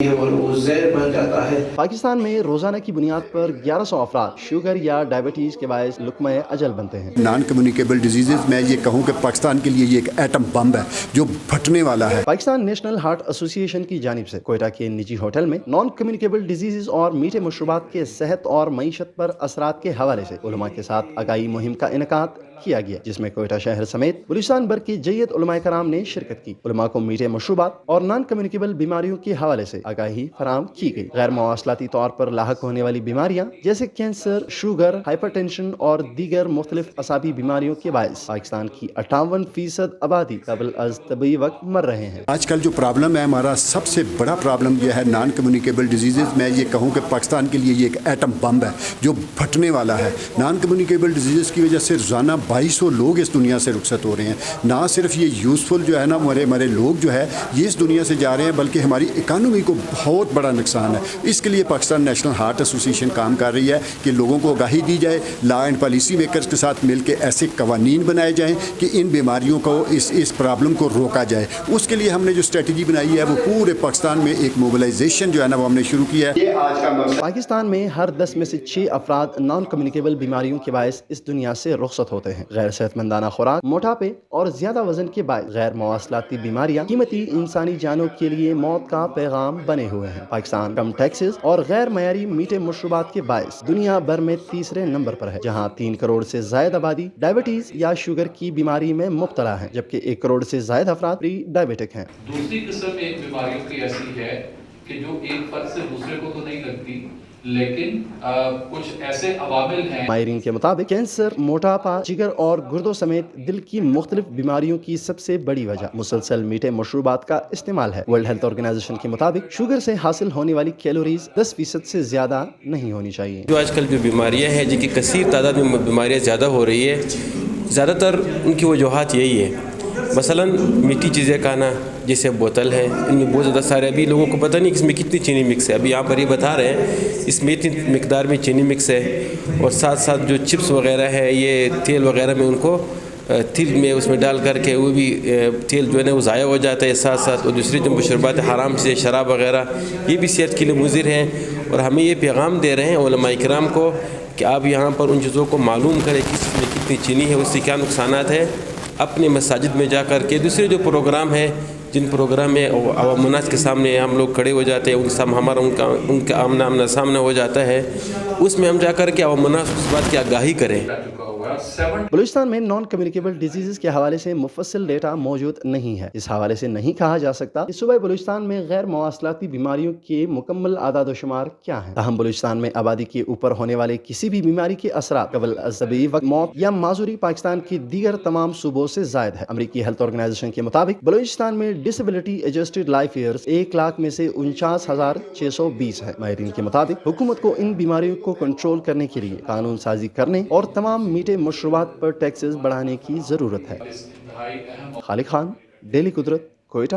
اور وہ زہر بن جاتا ہے۔ پاکستان میں روزانہ کی بنیاد پر 1100 افراد شوگر یا ڈائبٹیز کے باعث لقمہ اجل بنتے ہیں۔ نان کمیونیکیبل ڈیزیزز میں یہ کہوں کہ پاکستان کے لیے یہ ایک ایٹم بم ہے جو پھٹنے والا ہے۔ پاکستان نیشنل ہارٹ ایسوسی ایشن کی جانب سے کوئٹہ کے نجی ہوٹل میں نان کمیونیکیبل ڈیزیزز اور میٹھے مشروبات کے صحت اور معیشت پر اثرات کے حوالے سے علماء کے ساتھ آگاہی مہم کا انعقاد کیا گیا، جس میں کوئٹہ شہر سمیت بلوچستان بھر کی جیت علماء کرام نے شرکت کی۔ علماء کو میٹھے مشروبات اور نان کمیونیکیبل بیماریوں کے حوالے سے آگاہی فراہم کی گئی۔ غیر مواصلاتی طور پر لاحق ہونے والی بیماریاں جیسے کینسر، شوگر، ہائپر ٹینشن اور دیگر مختلف اعصابی بیماریوں کے باعث پاکستان کی 58% آبادی قبل از طبی وقت مر رہے ہیں۔ آج کل جو پرابلم ہے ہمارا سب سے بڑا پرابلم یہ ہے نان کمیونیکیبل ڈیزیزز میں یہ کہوں کہ پاکستان کے لیے یہ ایک ایٹم بم ہے جو پھٹنے والا ہے۔ نان کمیونیکیبل ڈیزیزز کی وجہ سے روزانہ 2200 لوگ اس دنیا سے رخصت ہو رہے ہیں۔ نہ صرف یہ یوزفل جو ہے نا مرے لوگ جو ہے یہ اس دنیا سے جا رہے ہیں، بلکہ ہماری اکانومی کو بہت بڑا نقصان ہے۔ اس کے لیے پاکستان نیشنل ہارٹ ایسوسی ایشن کام کر رہی ہے کہ لوگوں کو آگاہی دی جائے، لا اینڈ پالیسی میکرز کے ساتھ مل کے ایسے قوانین بنائے جائیں کہ ان بیماریوں کو اس پرابلم کو روکا جائے۔ اس کے لیے ہم نے جو اسٹریٹجی بنائی ہے وہ پورے پاکستان میں ایک موبلائزیشن جو ہے نا وہ ہم نے شروع کیا ہے۔ پاکستان میں ہر 10 میں سے 6 افراد نان کمیونیکیبل بیماریوں کے باعث اس دنیا سے رخصت ہوتے ہیں۔ غیر صحت مندانہ خوراک، موٹاپے اور زیادہ وزن کے باعث غیر مواصلاتی بیماریاں قیمتی انسانی جانوں کے لیے موت کا پیغام بنے ہوئے ہیں۔ پاکستان کم ٹیکسز اور غیر معیاری میٹھے مشروبات کے باعث دنیا بھر میں تیسرے نمبر پر ہے، جہاں 3 کروڑ سے زائد آبادی ڈائبٹیز یا شوگر کی بیماری میں مبتلا ہے، جبکہ 1 کروڑ سے زائد افراد پری ڈائبٹک ہیں۔ دوسری قسم ایک بیماریوں کی ایسی ہے کہ جو ایک فرد سے دوسرے کو تو نہیں لگتی، لیکن کچھ ایسے عوامل ہیں۔ ماہرین کے مطابق کینسر، موٹاپا، جگر اور گردوں سمیت دل کی مختلف بیماریوں کی سب سے بڑی وجہ مسلسل میٹھے مشروبات کا استعمال ہے۔ ورلڈ ہیلتھ آرگنائزیشن کے مطابق شوگر سے حاصل ہونے والی کیلوریز 10% سے زیادہ نہیں ہونی چاہیے۔ جو آج کل جو بیماریاں ہیں جن کی کثیر تعداد میں بیماریاں زیادہ ہو رہی ہے، زیادہ تر ان کی وجوہات یہی ہے۔ مثلاً میٹھی چیزیں کھانا جیسے بوتل ہے، ان میں بہت زیادہ سارے، ابھی لوگوں کو پتہ نہیں کہ اس میں کتنی چینی مکس ہے۔ ابھی یہاں پر یہ بتا رہے ہیں اس میں اتنی مقدار میں چینی مکس ہے، اور ساتھ ساتھ جو چپس وغیرہ ہے یہ تیل وغیرہ میں ان کو تیل میں اس میں ڈال کر کے وہ بھی تیل جو ہے نا وہ ضائع ہو جاتا ہے۔ ساتھ ساتھ اور دوسری جو مشروبات حرام سے شراب وغیرہ یہ بھی صحت کے لیے مضر ہیں، اور ہمیں یہ پیغام دے رہے ہیں علماء کرام کو کہ آپ یہاں پر ان چیزوں کو معلوم کریں کہ اس میں کتنی چینی ہے، اس سے کیا نقصانات ہیں۔ اپنے مساجد میں جا کر کے دوسرے جو پروگرام ہیں، جن پروگرام میں عوام الناس کے سامنے ہم لوگ کھڑے ہو جاتے ہیں، ان کا آمنا سامنا ہو جاتا ہے، اس میں ہم جا کر کے عوام الناس اس بات کی آگاہی کریں۔ بلوچستان میں نان کمیونیکیبل ڈیزیزز کے حوالے سے مفصل ڈیٹا موجود نہیں ہے۔ اس حوالے سے نہیں کہا جا سکتا کہ صوبہ بلوچستان میں غیر مواصلاتی بیماریوں کے مکمل اعداد و شمار کیا ہیں۔ تاہم بلوچستان میں آبادی کے اوپر ہونے والے کسی بھی بیماری کے اثرات قبل از طبی وقت موت یا معذوری پاکستان کے دیگر تمام صوبوں سے زائد ہے۔ امریکی ہیلتھ آرگنائزیشن کے مطابق بلوچستان میں disability adjusted life years 1 lakh میں سے 49,620 ہے۔ ماہرین کے مطابق حکومت کو ان بیماریوں کو کنٹرول کرنے کے لیے قانون سازی کرنے اور تمام میٹھے مشروبات پر ٹیکسز بڑھانے کی ضرورت ہے۔ خالق خان، ڈیلی قدرت، کوئٹہ۔